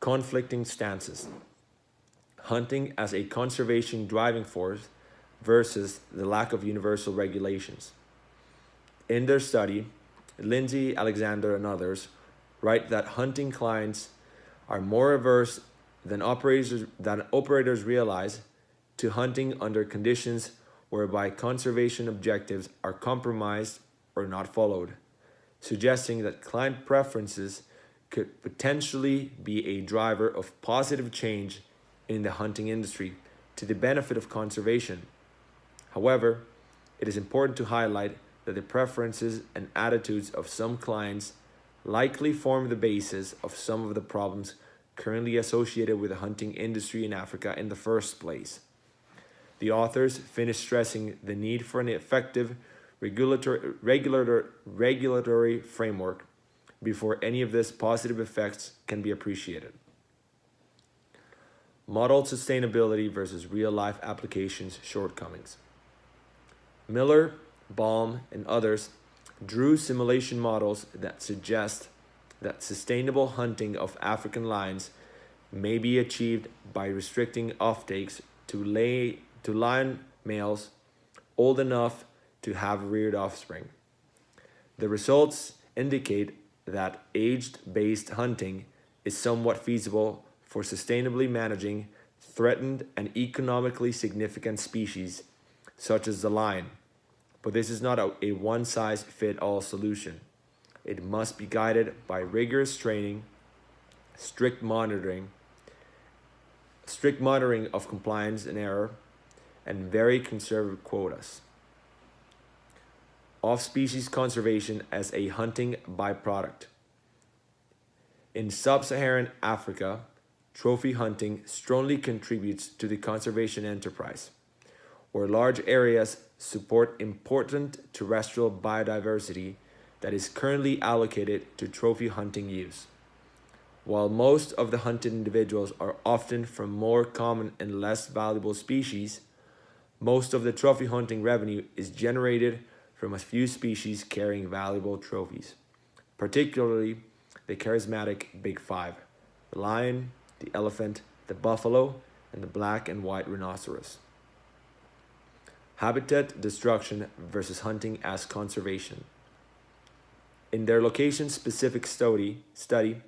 conflicting stances: hunting as a conservation driving force versus the lack of universal regulations. In their study, Lindsay, Alexander, and others write that hunting clients are more averse than operators realize to hunting under conditions whereby conservation objectives are compromised or not followed, suggesting that client preferences could potentially be a driver of positive change in the hunting industry to the benefit of conservation. However, it is important to highlight that the preferences and attitudes of some clients likely form the basis of some of the problems currently associated with the hunting industry in Africa in the first place. The authors finish stressing the need for an effective regulatory framework before any of these positive effects can be appreciated. Modeled sustainability versus real-life applications shortcomings. Miller, Baum, and others drew simulation models that suggest that sustainable hunting of African lions may be achieved by restricting offtakes to lion males old enough to have reared offspring. The results indicate that age-based hunting is somewhat feasible for sustainably managing threatened and economically significant species such as the lion, but this is not a one-size-fits-all solution. It must be guided by rigorous training, strict monitoring of compliance and error, and very conservative quotas. Off-species conservation as a hunting byproduct. In sub-Saharan Africa, trophy hunting strongly contributes to the conservation enterprise, where large areas support important terrestrial biodiversity that is currently allocated to trophy hunting use. While most of the hunted individuals are often from more common and less valuable species, most of the trophy hunting revenue is generated from a few species carrying valuable trophies, particularly the charismatic Big Five: the lion, the elephant, the buffalo, and the black and white rhinoceros. Habitat destruction versus hunting as conservation. In their location-specific study,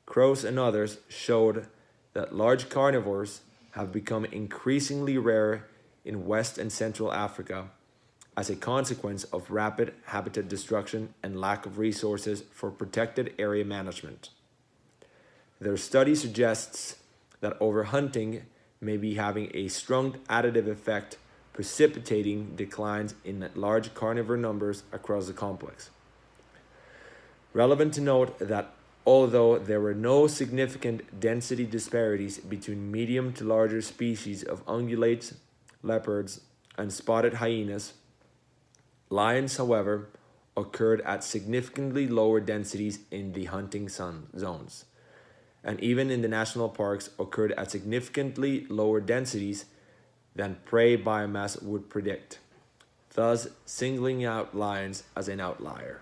Crouse and others showed that large carnivores have become increasingly rare in West and Central Africa as a consequence of rapid habitat destruction and lack of resources for protected area management. Their study suggests that overhunting may be having a strong additive effect, precipitating declines in large carnivore numbers across the complex. Relevant to note that although there were no significant density disparities between medium to larger species of ungulates, leopards, and spotted hyenas, lions, however, occurred at significantly lower densities in the hunting zones, and even in the national parks occurred at significantly lower densities than prey biomass would predict, thus singling out lions as an outlier.